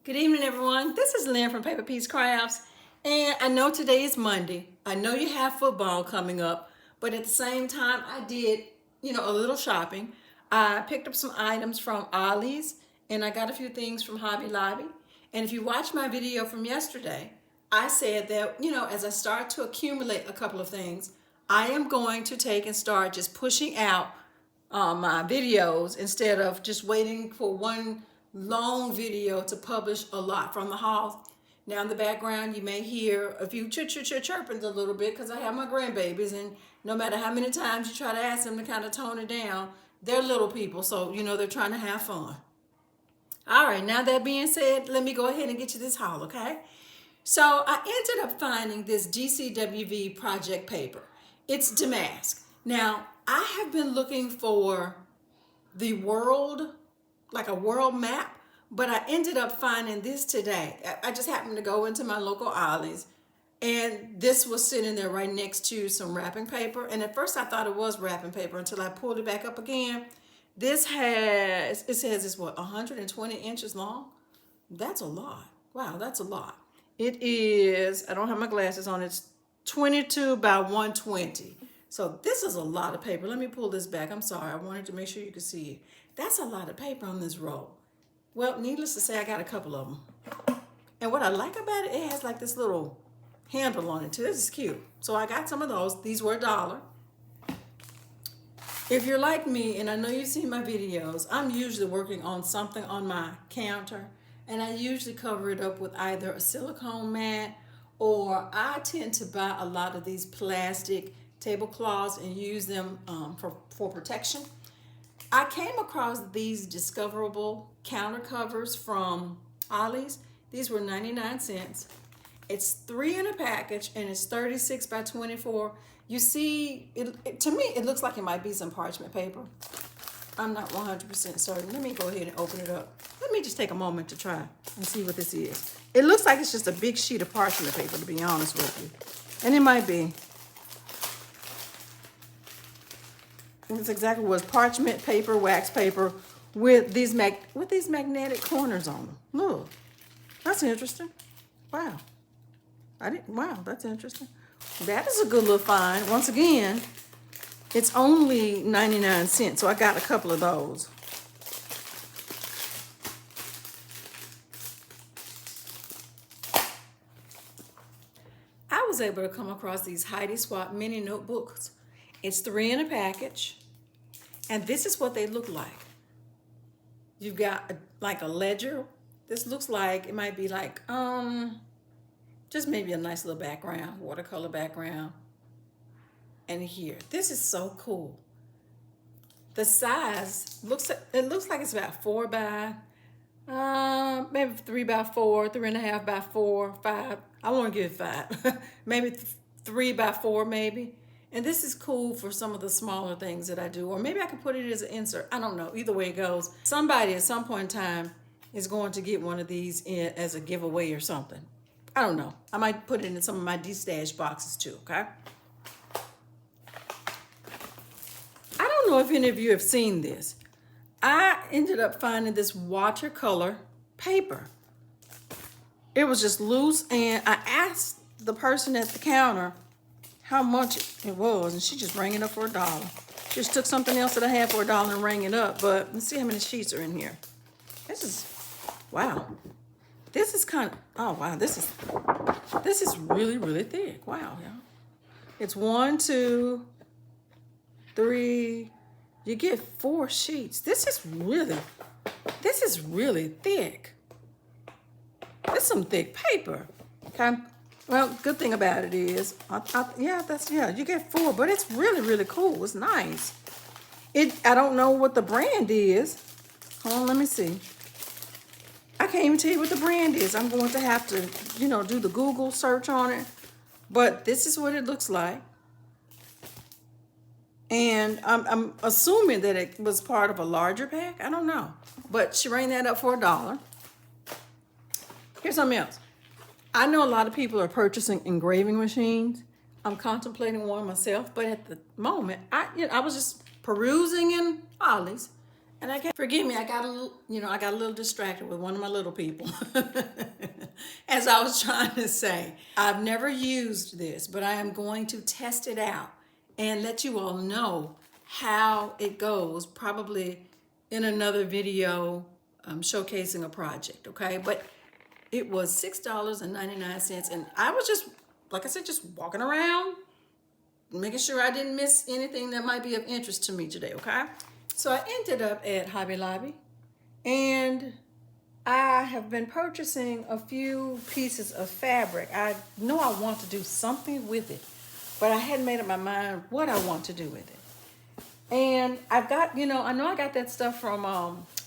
Good evening, everyone. This is Lynn from Paper Peace Crafts, and I know today is Monday. I know you have football coming up, but at the same time, I did, a little shopping. I picked up some items from Ollie's, and I got a few things from Hobby Lobby. And if you watched my video from yesterday, I said that, as I start to accumulate a couple of things, I am going to take and start just pushing out my videos instead of just waiting for one long video to publish a lot from the haul. Now in the background you may hear a few chirping a little bit because I have my grandbabies, and no matter how many times you try to ask them to kind of tone it down, they're little people, so they're trying to have fun. All right, now that being said, let me go ahead and get you this haul, okay? So I ended up finding this GCWV project paper. It's damask. Now, I have been looking for the world, like a world map, but I ended up finding this today. I just happened to go into my local Ollie's, and this was sitting there right next to some wrapping paper. And at first I thought it was wrapping paper until I pulled it back up again. It says it's what, 120 inches long? That's a lot. Wow, that's a lot. It is, I don't have my glasses on, it's 22 by 120. So this is a lot of paper. Let me pull this back. I'm sorry, I wanted to make sure you could see it. That's a lot of paper on this roll. Well, needless to say, I got a couple of them. And what I like about it, it has like this little handle on it too. This is cute. So I got some of those. These were $1. If you're like me, and I know you've seen my videos, I'm usually working on something on my counter, and I usually cover it up with either a silicone mat, or I tend to buy a lot of these plastic tablecloths and use them for protection. I came across these discoverable counter covers from Ollie's. These were 99 cents. It's 3 in a package, and it's 36 by 24. You see, to me, it looks like it might be some parchment paper. I'm not 100% certain. Let me go ahead and open it up. Let me just take a moment to try and see what this is. It looks like it's just a big sheet of parchment paper, to be honest with you. And it might be. That's exactly what it was. Parchment paper, wax paper, with these magnetic corners on them. Look, that's interesting. Wow. Wow, that's interesting. That is a good little find. Once again, it's only 99 cents, so I got a couple of those. I was able to come across these Heidi Swap mini notebooks. It's 3 in a package, and this is what they look like. You've got like a ledger. This looks like it might be like just maybe a nice little background, watercolor background. And here, this is so cool. The size looks like it's about 4 by maybe 3 by 4, 3.5 by 4, 5. I want to give it 5. Maybe 3 by 4 maybe. And this is cool for some of the smaller things that I do, or maybe I could put it as an insert. I don't know. Either way it goes, somebody at some point in time is going to get one of these in as a giveaway or something. I don't know. I might put it in some of my de-stash boxes too, okay? I don't know if any of you have seen this. I ended up finding this watercolor paper. It was just loose, and I asked the person at the counter how much it was, and she just rang it up for $1. She just took something else that I had for $1 and rang it up, but let's see how many sheets are in here. This is, wow. This is kind of, oh wow, this is really, really thick. Wow, y'all. It's 1, 2, 3, you get 4 sheets. This is really thick. It's some thick paper, okay? Well, good thing about it is, you get 4, but it's really, really cool. It's nice. I don't know what the brand is. Hold on, let me see. I can't even tell you what the brand is. I'm going to have to, do the Google search on it. But this is what it looks like. And I'm assuming that it was part of a larger pack. I don't know. But she rang that up for $1. Here's something else. I know a lot of people are purchasing engraving machines. I'm contemplating one myself, but at the moment, I was just perusing in Ollie's, And forgive me, I got a little, I got a little distracted with one of my little people. As I was trying to say, I've never used this, but I am going to test it out and let you all know how it goes, probably in another video showcasing a project, okay? But it was $6.99, and I was just, like I said, just walking around, making sure I didn't miss anything that might be of interest to me today, okay? So I ended up at Hobby Lobby, and I have been purchasing a few pieces of fabric. I know I want to do something with it, but I hadn't made up my mind what I want to do with it. And I've got, I know I got that stuff from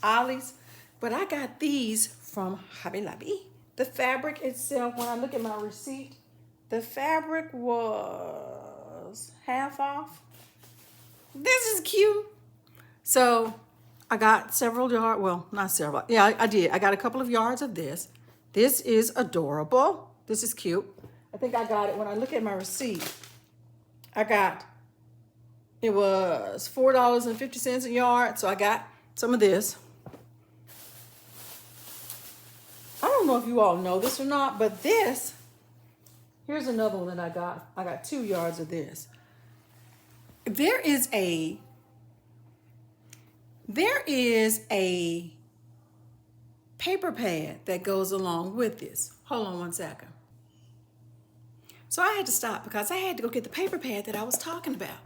Ollie's, but I got these from Hobby Lobby. The fabric itself, when I look at my receipt, the fabric was half off. This is cute. So I got several yards, well, not several. Yeah, I did. I got a couple of yards of this. This is adorable. This is cute. I think I got it when I look at my receipt. It was $4.50 a yard. So I got some of this. I don't know if you all know this or not, but this, here's another one that I got. I got 2 yards of this. There is a paper pad that goes along with this. Hold on one second. So I had to stop because I had to go get the paper pad that I was talking about.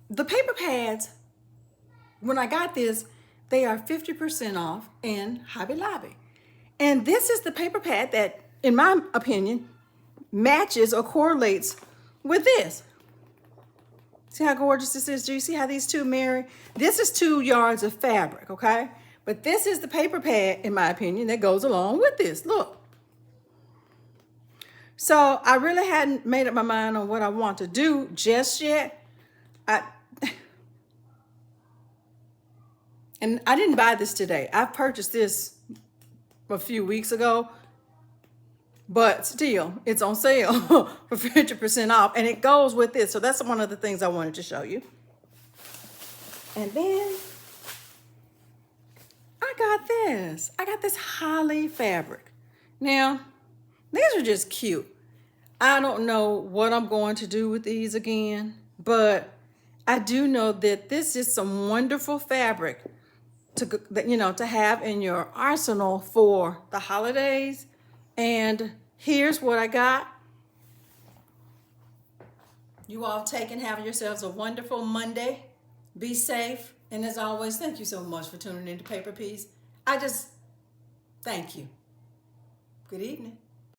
The paper pads, when I got this, they are 50% off in Hobby Lobby. And this is the paper pad that, in my opinion, matches or correlates with this. See how gorgeous this is? Do you see how these two marry? This is 2 yards of fabric, okay? But this is the paper pad, in my opinion, that goes along with this. Look. So I really hadn't made up my mind on what I want to do just yet. And I didn't buy this today. I purchased this a few weeks ago. But still, it's on sale for 50% off. And it goes with this. So that's one of the things I wanted to show you. And then I got this. I got this holly fabric. Now, these are just cute. I don't know what I'm going to do with these again. But I do know that this is some wonderful fabric to have in your arsenal for the holidays. And here's what I got. You all take and have yourselves a wonderful Monday. Be safe. And as always, thank you so much for tuning into Paper Peace. Thank you. Good evening.